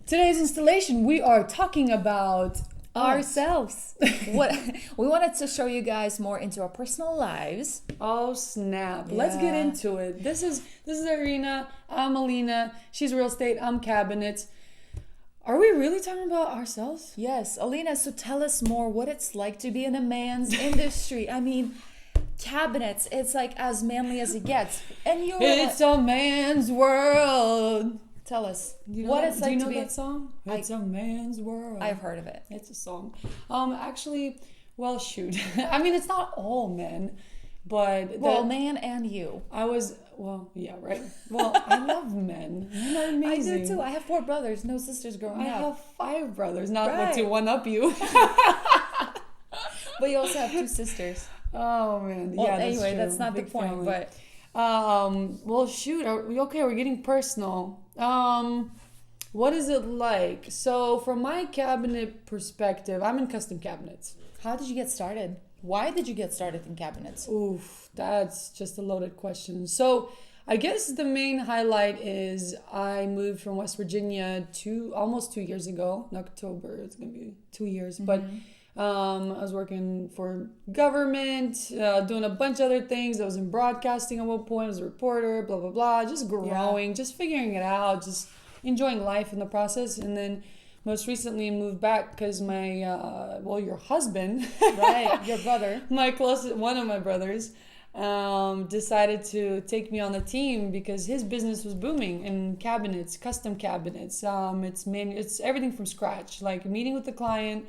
Today's installation, we are talking about ourselves. What we wanted to show you guys more into our personal lives. Oh snap! Let's get into it. This is Irina. I'm Alina. She's real estate. I'm cabinets. Are we really talking about ourselves? Yes, Alina. So tell us more what it's like to be in a man's industry. I mean, cabinets. It's like as manly as it gets, and it's a man's world. Tell us what it's like to be. That song? It's a man's world. I've heard of it. It's a song. Actually, well, shoot. I mean, it's not all men, but man and you. Yeah, right. Well, I love men. Men are amazing. I do too. I have 4 brothers, no sisters growing up. I have 5 brothers. Not like to one up you. But you also have 2 sisters. Oh man. Well, anyway, that's not the point. Family. But well, shoot. We're getting personal. What is it like? So from my cabinet perspective, I'm in custom cabinets. How did you get started? Why did you get started in cabinets? Oof, that's just a loaded question. So I guess the main highlight is I moved from West Virginia almost 2 years ago. In October, it's going to be 2 years. But I was working for government, doing a bunch of other things. I was in broadcasting at one point. I was a reporter, blah, blah, blah. Just growing, just figuring it out, just enjoying life in the process. And then most recently moved back because my, your husband. Right, your brother. One of my brothers decided to take me on the team because his business was booming in cabinets, custom cabinets. It's everything from scratch, like meeting with the client,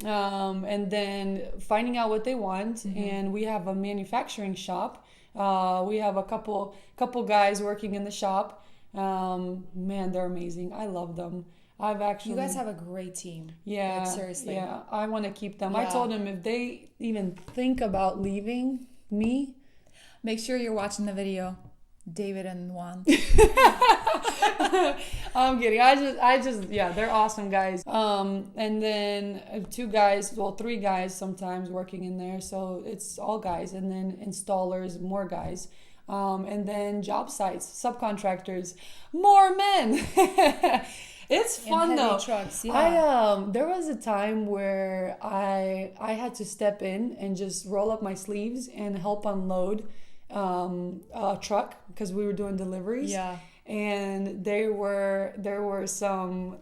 and then finding out what they want. And we have a manufacturing shop. We have a couple guys working in the shop. Man, they're amazing. I love them. You guys have a great team. Yeah, like, seriously. Yeah, I want to keep them. Yeah. I told them if they even think about leaving me, make sure you're watching the video, David and Juan. I'm kidding. They're awesome guys. And then 3 guys sometimes working in there. So it's all guys, and then installers, more guys. And then job sites, subcontractors, more men. It's fun though. Trucks, yeah. There was a time where I had to step in and just roll up my sleeves and help unload a truck because we were doing deliveries. Yeah. And there were some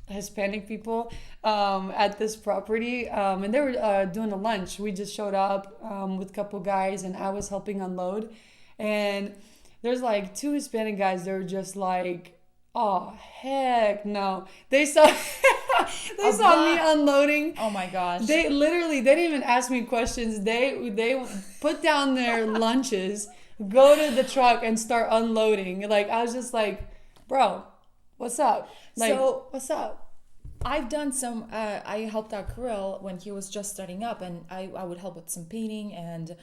Hispanic people at this property, and they were doing a lunch. We just showed up with a couple guys, and I was helping unload. And there's like 2 Hispanic guys that were just like, oh heck no! They saw me unloading. Oh my gosh! They didn't even ask me questions. They put down their lunches, go to the truck, and start unloading. Like I was just like, bro, what's up? What's up? I've done some. I helped out Kirill when he was just starting up, and I would help with some painting. And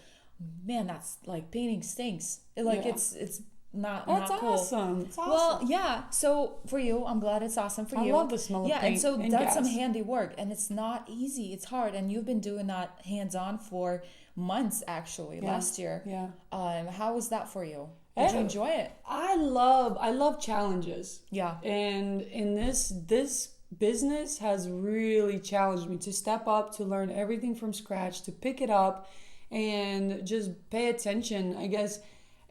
man, that's like painting stinks. It's not cool. Awesome. It's awesome. Well, yeah. So for you, I'm glad it's awesome for you. I love the smell of paint. And so and that's gas. some handy work, and it's not easy. It's hard, and you've been doing that hands-on for months actually. Last year. Yeah. How was that for you? Did you enjoy it? I love challenges. Yeah. And in this business has really challenged me to step up, to learn everything from scratch, to pick it up, and just pay attention. I guess.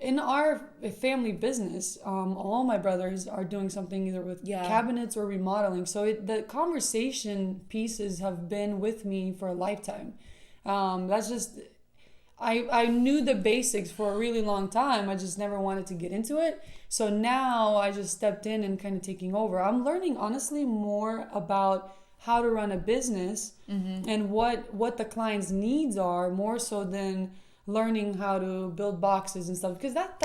In our family business, all my brothers are doing something either with cabinets or remodeling. So the conversation pieces have been with me for a lifetime. That's just, I knew the basics for a really long time. I just never wanted to get into it. So now I just stepped in and kind of taking over. I'm learning honestly more about how to run a business and what the client's needs are, more so than learning how to build boxes and stuff, because that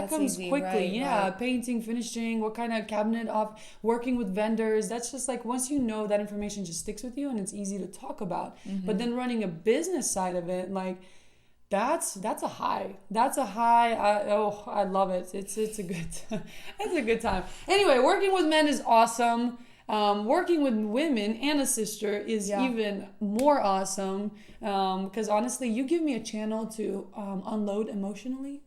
comes easy, quickly. right. Painting, finishing, what kind of cabinet working with vendors, that's just like once you know, that information just sticks with you and it's easy to talk about. But then running a business side of it, like that's a high. I love it. It's a good time. Anyway, working with men is awesome. Working with women and a sister is even more awesome, because honestly, you give me a channel to unload emotionally.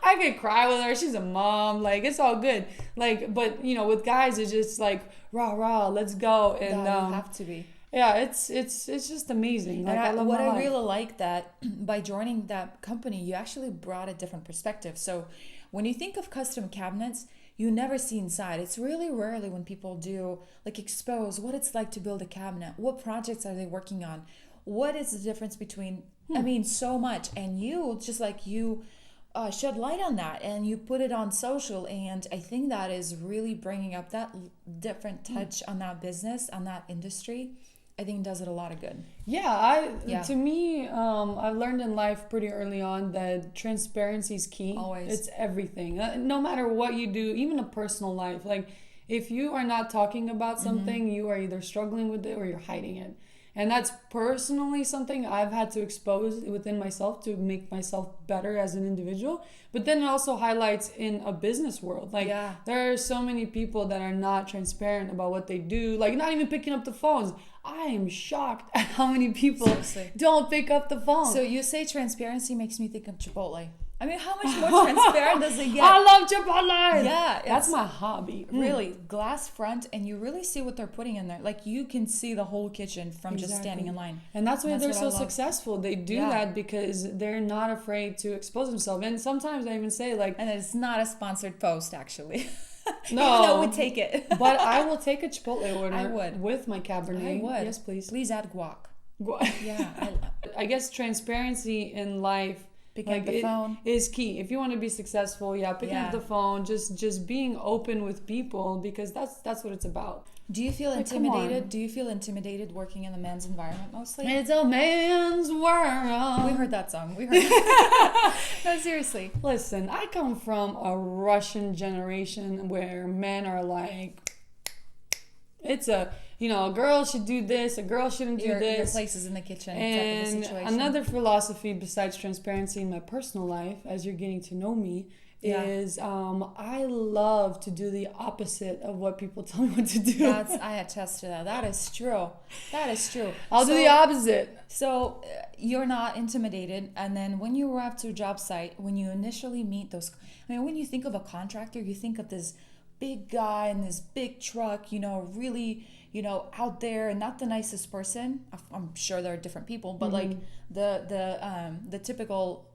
I could cry with her. She's a mom. Like, it's all good. Like, but you know, with guys, it's just like rah rah, let's go. And you have to be. yeah, it's just amazing. Like, I love what my I life. really like that by joining that company, you actually brought a different perspective. So when you think of custom cabinets, you never see inside. It's really rarely when people do like expose what it's like to build a cabinet. What projects are they working on? What is the difference between, I mean, so much. And you, just like you shed light on that and you put it on social. And I think that is really bringing up that different touch on that business, on that industry. I think it does it a lot of good. Yeah, to me, I've learned in life pretty early on that transparency is key. Always. It's everything. No matter what you do, even a personal life. Like, if you are not talking about something, you are either struggling with it or you're hiding it. And that's personally something I've had to expose within myself to make myself better as an individual. But then it also highlights in a business world. Like, there are so many people that are not transparent about what they do. Like, not even picking up the phones. I am shocked at how many people don't pick up the phone. So you say transparency makes me think of Chipotle. I mean, how much more transparent does it get? I love Chipotle. Yeah. That's my hobby. Really, glass front, and you really see what they're putting in there. Like, you can see the whole kitchen from just standing in line. And that's why they're so successful. They do that because they're not afraid to expose themselves. And sometimes I even say, like... And it's not a sponsored post, actually. No. Even though we take it. But I will take a Chipotle order. I would. With my Cabernet. I would. Yes, please. Please add guac. Yeah. I guess transparency in life... Picking up the phone is key. If you want to be successful, picking up the phone, just being open with people, because that's what it's about. Do you feel intimidated? Do you feel intimidated working in the men's environment mostly? It's a man's world. We heard that song. No, seriously. Listen, I come from a Russian generation where men are like, it's a girl should do this, a girl shouldn't do this. Your place is in the kitchen. And type of a situation. Another philosophy besides transparency in my personal life, as you're getting to know me, is I love to do the opposite of what people tell me what to do. I attest to that. That is true. I'll do the opposite. So you're not intimidated, and then when you arrive to a job site, when you initially meet those, when you think of a contractor, you think of this big guy in this big truck, really, out there, and not the nicest person. I'm sure there are different people, but like the typical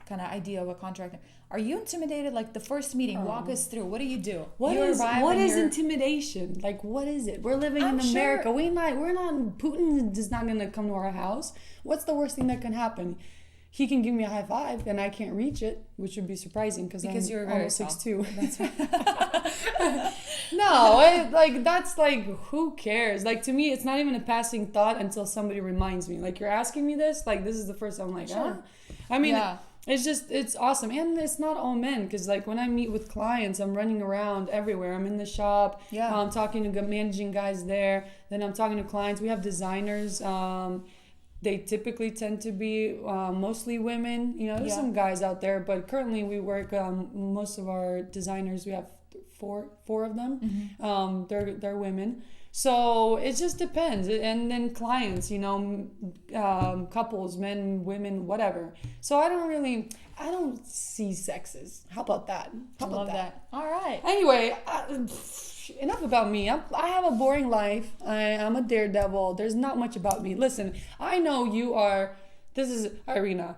kind of idea of a contractor. Are you intimidated? Like, the first meeting, walk us through. What do you do? What is intimidation? Like, what is it? We're living in America. We're not. Putin is not gonna come to our house. What's the worst thing that can happen? He can give me a high five and I can't reach it, which would be surprising because you're almost very 6'2". That's right. No, that's like, who cares? Like, to me, it's not even a passing thought until somebody reminds me. Like, you're asking me this? Like, this is the first time I'm like, I mean, it's awesome. And it's not all men, because like when I meet with clients, I'm running around everywhere. I'm in the shop. I'm talking to managing guys there. Then I'm talking to clients. We have designers. They typically tend to be mostly women. There's some guys out there, but currently we work, most of our designers, we have four of them. They're women. So it just depends. And then clients, couples, men, women, whatever. So I don't see sexes. How about that? I love that. All right. Anyway, enough about me. I have a boring life. I'm a daredevil. There's not much about me. Listen, I know you are. This is Irina,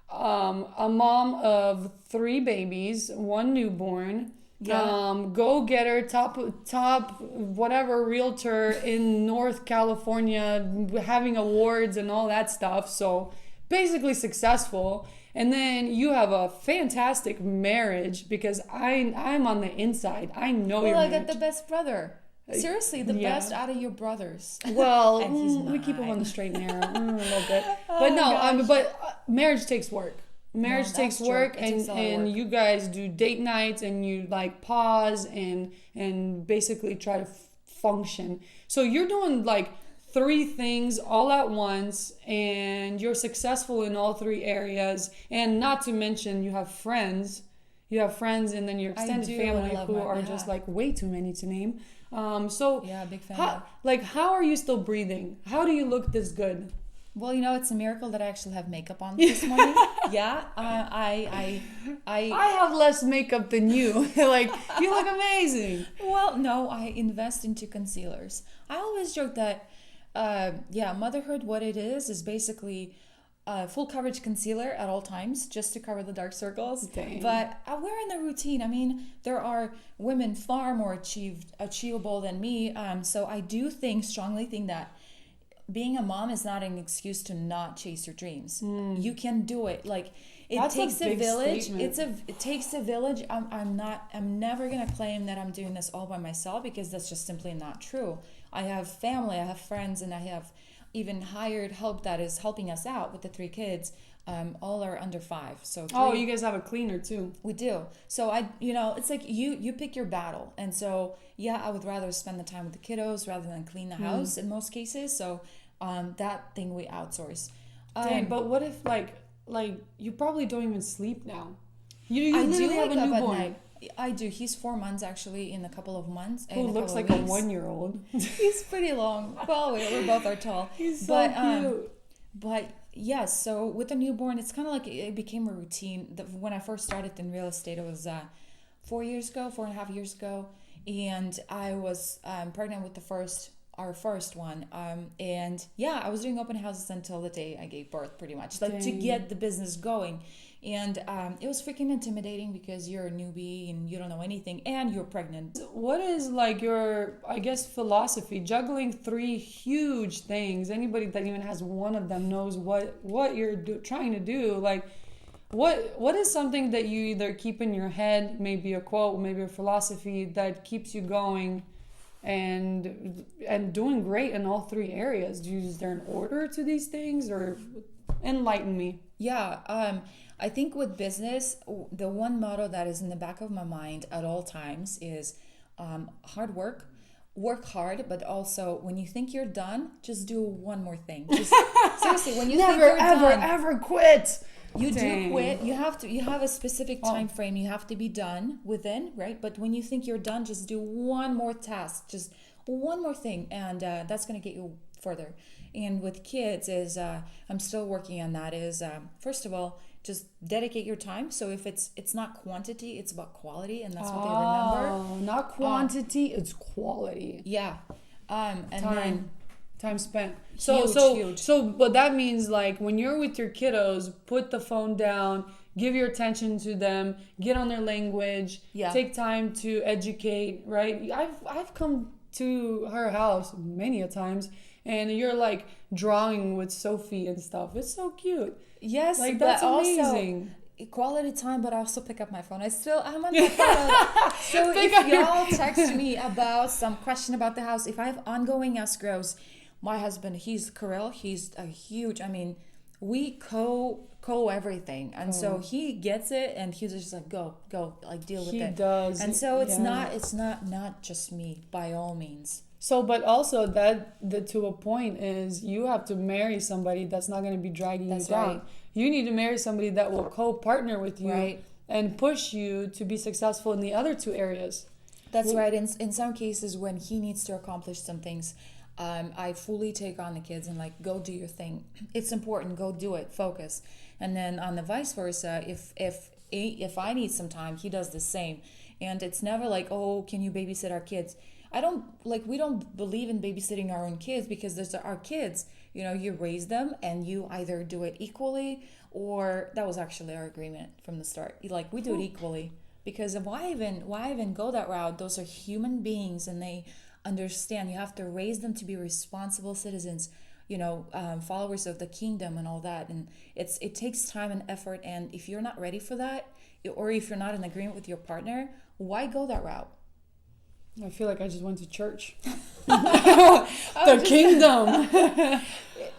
a mom of 3 babies, 1 newborn. Go-getter, top whatever realtor in North California, having awards and all that stuff. So basically successful. And then you have a fantastic marriage, because I'm on the inside. I know you're I got the best brother. Seriously, the best out of your brothers. Well, we keep them on the straight and narrow a little bit. But but marriage takes work. Marriage takes work, and you guys do date nights, and you like pause and basically try to function. So you're doing like 3 things all at once, and you're successful in all 3 areas. And not to mention, you have friends, and then your extended family who are just like way too many to name. Big fan. How are you still breathing? How do you look this good? Well, it's a miracle that I actually have makeup on this morning. Yeah, I have less makeup than you. Like, you look amazing. Well, no, I invest into concealers. I always joke that, motherhood, what it is basically full coverage concealer at all times, just to cover the dark circles. Dang. But we're in the routine. I mean, there are women far more achievable than me. So I do strongly think that being a mom is not an excuse to not chase your dreams. You can do it. Like, it takes a village. Statement. It takes a village. I'm never gonna claim that I'm doing this all by myself, because that's just simply not true. I have family, I have friends, and I have even hired help that is helping us out with the 3 kids. All are under 5. So you guys have a cleaner too. we do. So it's like you pick your battle. And so, yeah, I would rather spend the time with the kiddos rather than clean the house in most cases. So that thing we outsource. Dang, but what if like you probably don't even sleep now? You I literally do have a wake up at newborn night. I do. He's 4 months actually, in a couple of months. who looks like a 1-year-old. He's pretty long. Well, we both are tall. He's so cute. But yes, so with a newborn, it's kind of like it became a routine. When I first started in real estate, it was 4 and a half years ago, and I was pregnant with our first one. And yeah, I was doing open houses until the day I gave birth, pretty much, like to get the business going. And it was freaking intimidating because you're a newbie and you don't know anything and you're pregnant. What is like your, I guess, philosophy? Juggling 3 huge things. Anybody that even has one of them knows what you're trying to do. Like, what is something that you either keep in your head, maybe a quote, maybe a philosophy that keeps you going and doing great in all 3 areas? Is there an order to these things, or enlighten me? Yeah, I think with business, the one motto that is in the back of my mind at all times is hard work hard, but also when you think you're done, just do one more thing. Just, seriously, when you think you're done, ever quit. you do quit. You have a specific time frame you have to be done within, right? But when you think you're done, just do one more task, just one more thing, and that's going to get you further. And with kids is I'm still working on that, is first of all, just dedicate your time. So if it's not quantity, it's about quality, and that's what they remember. Not quantity, it's quality. Yeah. And time spent. Huge. But that means, like, when you're with your kiddos, put the phone down, give your attention to them, get on their language, take time to educate, right? I've come to her house many a times, and you're like drawing with Sophie and stuff. It's so cute. Yes, like, that's but amazing. Also quality time, but I also pick up my phone. I'm on my phone. So if y'all text me about some question about the house, if I have ongoing escrows, my husband, he's Kirill, he's a huge, we co everything, and so he gets it, and he's just like go like deal with it. He does, and so it's not just me, by all means. So, but also that to a point is you have to marry somebody that's not going to be dragging you down. Right. You need to marry somebody that will co-partner with you and push you to be successful in the other 2 areas. That's right. In some cases, when he needs to accomplish some things, I fully take on the kids and like, go do your thing. It's important. Go do it. Focus. And then on the vice versa, if I need some time, he does the same. And it's never like, oh, can you babysit our kids? We don't believe in babysitting our own kids, because those are our kids. You raise them and you either do it equally, or that was actually our agreement from the start. We do it equally, because why even go that route? Those are human beings, and they understand you have to raise them to be responsible citizens, followers of the kingdom and all that. And it takes time and effort. And if you're not ready for that, or if you're not in agreement with your partner, why go that route? I feel like I just went to church. The kingdom.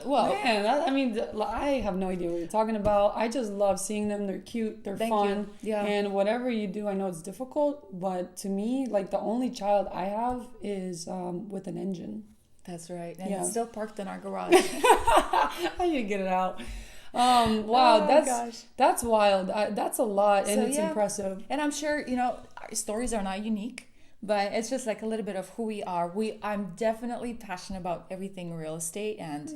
Well, man, I have no idea what you're talking about. I just love seeing them. They're cute. They're fun. Yeah. And whatever you do, I know it's difficult, but to me, like, the only child I have is with an engine. That's right. And it's still parked in our garage. I need to get it out. Wow, that's wild. That's a lot, and it's impressive. And I'm sure, our stories are not unique. But it's just like a little bit of who we are. I'm definitely passionate about everything real estate, and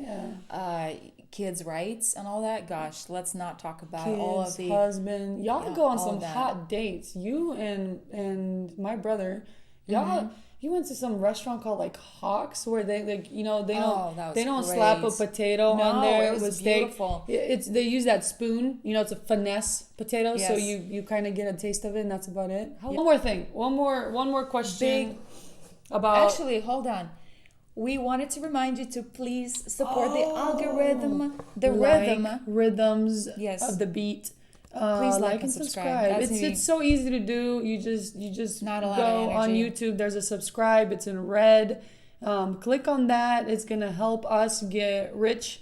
kids' rights and all that, gosh, let's not talk about Kids, all of the husband. Y'all go on all some that. hot dates. You and my brother, y'all. You went to some restaurant called like Hawks, where they like they Oh, don't that was they don't slap a great. potato on No, there it was with steak. beautiful. It's they use that spoon. It's a finesse potato, so Yes. you kind of get a taste of it, and that's about it. One more thing, one more question about. Actually, hold on. We wanted to remind you to please support the algorithm, the rhythm. Rhythms Yes. of the beat. Please like and subscribe. That's It's so easy to do. You just Not a lot go of on energy. YouTube. There's a subscribe. It's in red. Click on that. It's gonna help us get rich.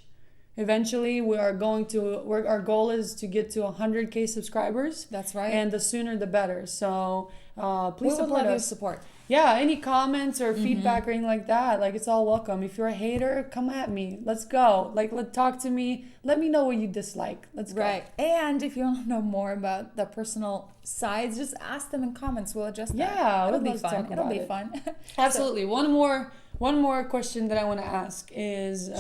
Eventually, our goal is to get to 100K subscribers. That's right. And the sooner the better. So please we would support love your us. support. Yeah, any comments or feedback or anything like that, like it's all welcome. If you're a hater, come at me. Let's go. Talk to me. Let me know what you dislike. Let's go. Right. And if you want to know more about the personal sides, just ask them in comments. We'll adjust that. Yeah, It'll we'd be love to fun. talk It'll about be it. fun. Absolutely. One more question that I want to ask is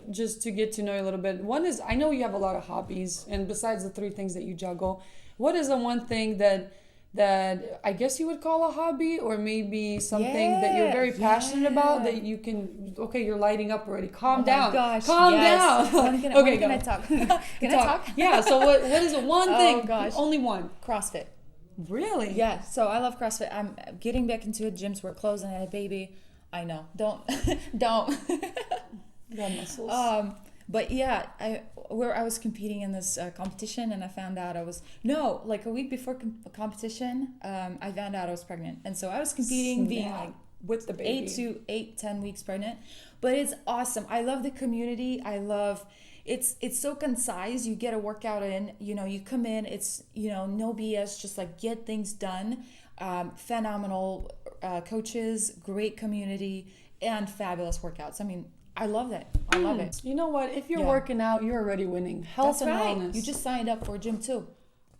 just to get to know you a little bit. One is, I know you have a lot of hobbies, and besides the 3 things that you juggle, what is the one thing that I guess you would call a hobby, or maybe something that you're very passionate about that you can, okay, you're lighting up already. Calm down. Gosh, Calm yes. down. When can I talk? Can I talk? Yeah, so what is it? One thing. Oh, gosh. Only one. CrossFit. Really? Yeah, so I love CrossFit. I'm getting back into it. Gyms were closed and I had a baby. I know. Don't. Got muscles. But yeah, I was competing in this competition, and I found out a week before competition, I found out I was pregnant, and so I was competing, being like with the baby, 10 weeks pregnant. But it's awesome. I love the community. I love it's so concise. You get a workout in. You come in. It's no BS. Just like get things done. Phenomenal coaches, great community, and fabulous workouts. I mean, I love that. I love it. You know what? If you're working out, you're already winning. Health That's and right. wellness. You just signed up for a gym too.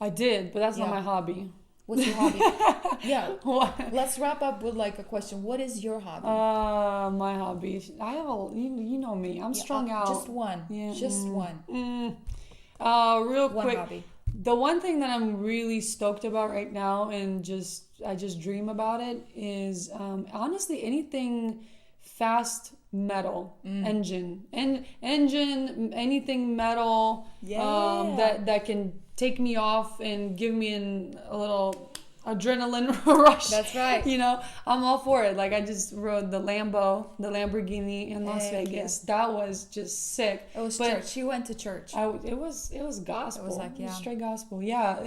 I did, but that's not my hobby. What's your hobby? Yeah. What? Let's wrap up with like a question. What is your hobby? My hobby. I have you know me. I'm strung out. Just one. Yeah. Just one. Real One quick. hobby. The one thing that I'm really stoked about right now, and I just dream about it, is honestly anything fast metal engine anything metal that can take me off and give me a little adrenaline rush. That's right. I'm all for it. Like I just rode the Lamborghini in Las Vegas. Yeah. That was just sick. It was church. She went to church. It was gospel. It was like, yeah. Straight gospel. Yeah.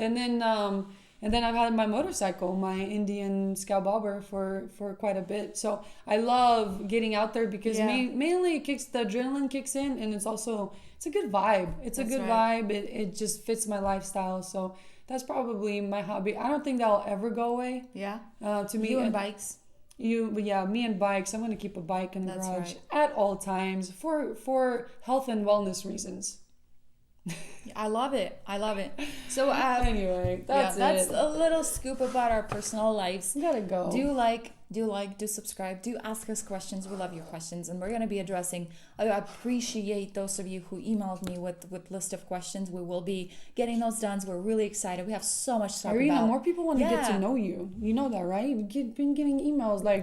And then I've had my motorcycle, my Indian Scout Bobber for quite a bit. So I love getting out there because mainly the adrenaline kicks in, and it's a good vibe. It's a good vibe. It just fits my lifestyle. So that's probably my hobby. I don't think that'll ever go away. Yeah. To me, You and bikes. Me and bikes. I'm going to keep a bike in the That's garage right. at all times for health and wellness reasons. I love it. So Anyway, that's a little scoop about our personal lives. Gotta go. Do subscribe, do ask us questions. We love your questions, and we're going to be addressing. I appreciate those of you who emailed me with list of questions. We will be getting those done. We're really excited. We have so much to talk Irina, about. more people want to get to know you. You know that, right? We've been getting emails like,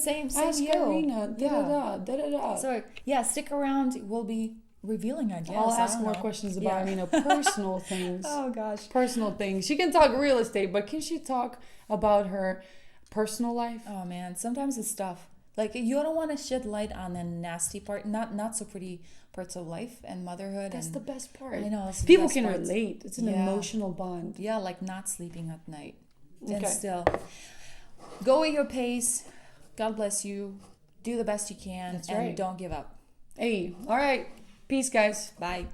same ask you. Irina, da-da-da. So stick around. We'll be revealing ideas. I'll ask more questions about personal things. Oh gosh, personal things. She can talk real estate, but can she talk about her personal life? Oh man, sometimes it's tough. Like you don't want to shed light on the nasty part, not so pretty parts of life and motherhood. That's the best part. I know. People can relate. It's an emotional bond. Yeah, like not sleeping at night. Okay. And still, go at your pace. God bless you. Do the best you can. That's and right. Don't give up. Hey, all right. Peace, guys. Bye.